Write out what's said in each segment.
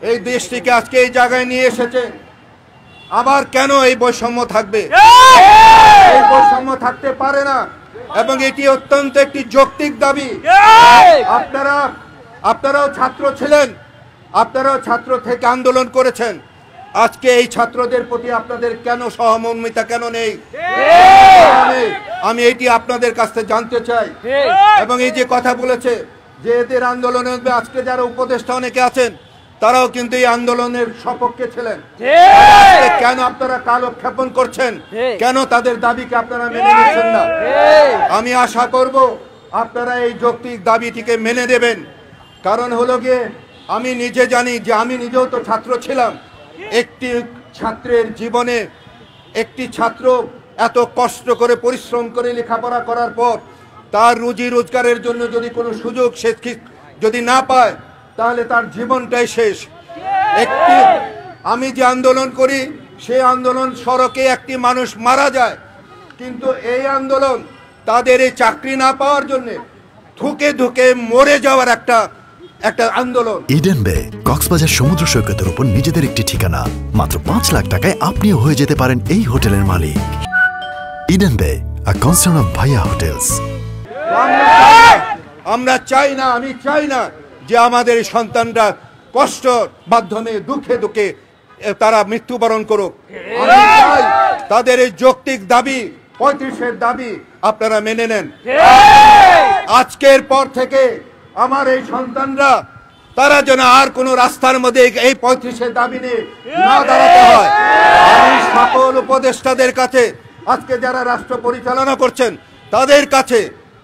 এই দেশটিকে আজকে এই জায়গায় নিয়ে এসেছে। আবার কেন এই বৈষম্য থাকবে? এই বৈষম্য থাকতে পারে না এবং এটি অত্যন্ত একটি যৌক্তিক দাবি। আপনারাও ছাত্র ছিলেন, আপনারাও ছাত্র থেকে আন্দোলন করেছেন। আজকে এই ছাত্রদের প্রতি আপনাদের কেন সহমর্মিতা কেন নেই? আমি এটি আপনাদের কাছ থেকে জানতে চাই। এবং এই যে কথা বলেছে যে এদের আন্দোলনে আজকে যারা উপদেষ্টা অনেকে আছেন তারাও কিন্তু এই আন্দোলনের সপক্ষে ছিলেন। কেন আপনারা কালক্ষেপণ করছেন? কেন তাদের দাবিকে আপনারা মেনে নিচ্ছেন না? আমি আশা করব আপনারা এই যৌক্তিক দাবিটিকে মেনে নেবেন। কারণ হলো গিয়ে আমি নিজে জানি যে আমি নিজেও তো ছাত্র ছিলাম। একটি ছাত্রের জীবনে একটি ছাত্র এত কষ্ট করে পরিশ্রম করে লেখাপড়া করার পর তার রুজি রোজগারের জন্য যদি কোনো সুযোগ সে যদি না পায় তাহলে তার জীবনটাই শেষ। আমি যে আন্দোলন করি সেই আন্দোলন সড়কে একটি মানুষ মারা যায়, কিন্তু এই আন্দোলন তাদের এই চাকরি না পাওয়ার জন্য ধুকে ধুকে মরে যাওয়ার একটা আন্দোলন। ইডেন বে কক্সবাজার সমুদ্র সৈকতের উপর নিজেদের একটি ঠিকানা। মাত্র 5 লাখ টাকায় আপনিও হয়ে যেতে পারেন এই হোটেলের মালিক। ইডেন বে, a concern of ভাইয়া হোটেলস। আমরা চাই না, আমি চাই না যে আমাদের সন্তানরা কষ্টর মাধ্যমে দুঃখে দুঃখে তারা মৃত্যুবরণ করুক। আমি চাই তাদের এই যৌক্তিক দাবি 35-এর দাবি আপনারা মেনে নেন। আজকের পর থেকে আমার এই সন্তানরা তারা যেন আর কোনো রাস্তার মধ্যে এই 35-এর দাবি নিয়ে না দাঁড়াতে হয়। আমি সকল উপদেষ্টাদের কাছে আজকে যারা রাষ্ট্র পরিচালনা করছেন তাদের কাছে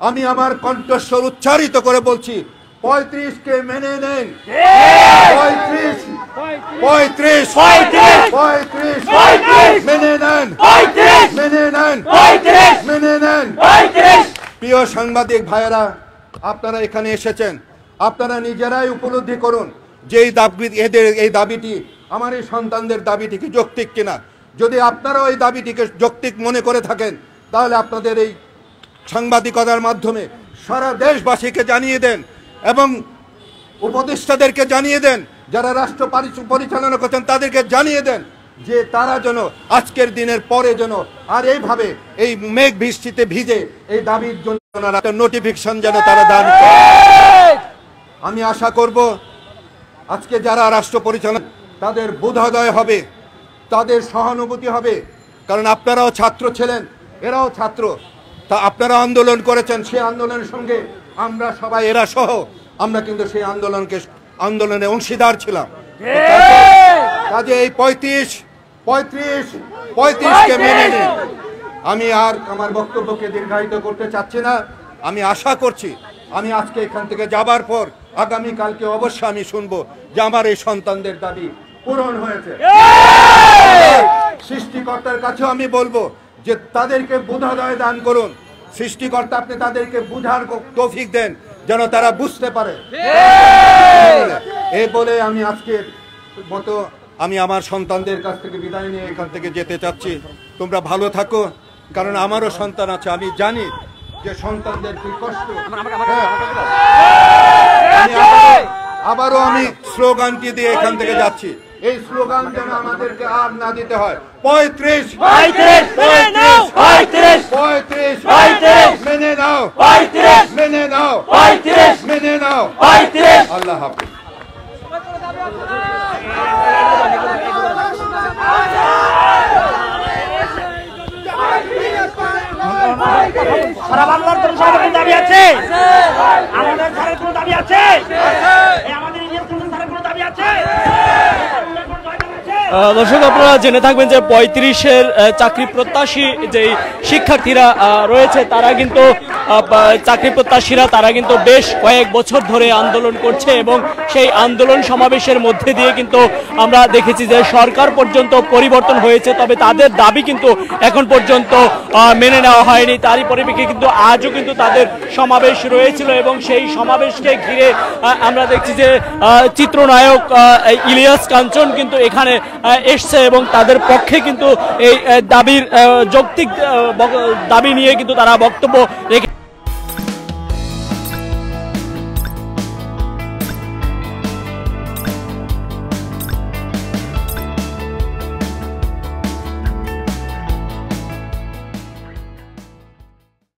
আমি আমার কণ্ঠস্বর উচ্চারিত করে বলছি 35-কে মেনে নেন। 35 মেনে নেন, মেনে নেন। প্রিয় সাংবাদিক ভাইয়েরা, আপনারা এখানে এসেছেন, আপনারা নিজেরাই উপলব্ধি করুন যে এই দাবিটি আমার এই সন্তানদের দাবিটি কি যৌক্তিক কিনা। যদি আপনারাও এই দাবিটিকে যৌক্তিক মনে করে থাকেন তাহলে আপনাদের এই সাংবাদিকতার মাধ্যমে সারা দেশবাসীকে জানিয়ে দেন এবং উপদেষ্টাদেরকে জানিয়ে দেন, যারা রাষ্ট্র পরিচালনা করছেন তাদেরকে জানিয়ে দেন যে তারা যেন আজকের দিনের পরে যেন আর এইভাবে এই মেঘ বৃষ্টিতে ভিজে এই দাবির জন্য নোটিফিকেশন যেন তারা দান করে। আমি আশা করব আজকে যারা রাষ্ট্র পরিচালনা তাদের বোধোদয় হবে, তাদের সহানুভূতি হবে। কারণ আপনারাও ছাত্র ছিলেন, এরাও ছাত্র, তা আপনারা আন্দোলন করেছেন। সেই আন্দোলনের সঙ্গে আমরা সবাই এরা সহ আমরা কিন্তু সেই আন্দোলনে অংশীদার ছিলাম। কাজে এই 35-কে মেনে নিন। আমি আর আমার বক্তব্যকে দীর্ঘায়িত করতে চাচ্ছি না। আমি আশা করছি আমি আজকে এখান থেকে যাবার পর আগামী কালকে অবশ্যই আমি শুনবো যে আমার এই সন্তানদের দাবি পূরণ হয়েছে। সৃষ্টিকর্তার কাছেও আমি বলবো যে তাদেরকে বোধোদয় দান করুন। সৃষ্টিকর্তা আপনি তাদেরকে বুঝার তৌফিক দেন যেন তারা বুঝতে পারে। এই বলে আমি আজকের মতো আমি আমার সন্তানদের কাছ থেকে বিদায় নিয়ে এখান থেকে যেতে চাচ্ছি। তোমরা ভালো থাকো, কারণ আমারও সন্তান আছে, আমি জানি যে সন্তানদের কি কষ্ট। আবারও আমি স্লোগানটি দিয়ে এখান থেকে যাচ্ছি। এই স্লোগান যেন আমাদেরকে আর না দিতে হয়। 35 মেনে নাও, মেনে নাও, মেনে নাও। আল্লাহ হাফেজ। সারা বাংলার কোনো দাবি আছে? আমাদের ঘরের কোনো দাবি আছে? আমাদের নিজের কোনো দাবি আছে? দর্শক, আপনারা জেনে থাকবেন যে 35-এর চাকরি প্রত্যাশী যে শিক্ষার্থীরা রয়েছে তারা কিন্তু চাকরি প্রত্যাশীরা তারা কিন্তু বেশ কয়েক বছর ধরে আন্দোলন করছে এবং সেই আন্দোলন সমাবেশের মধ্যে দিয়ে কিন্তু আমরা দেখেছি যে সরকার পর্যন্ত পরিবর্তন হয়েছে, তবে তাদের দাবি কিন্তু এখন পর্যন্ত মেনে নেওয়া হয়নি। তারই পরিপ্রেক্ষিতে কিন্তু আজও কিন্তু তাদের সমাবেশ রয়েছিল এবং সেই সমাবেশকে ঘিরে আমরা দেখছি যে চিত্রনায়ক ইলিয়াস কাঞ্চন কিন্তু এখানে এসছে এবং তাদের পক্ষে কিন্তু এই দাবির যৌক্তিক দাবি নিয়ে কিন্তু তারা বক্তব্য রেখে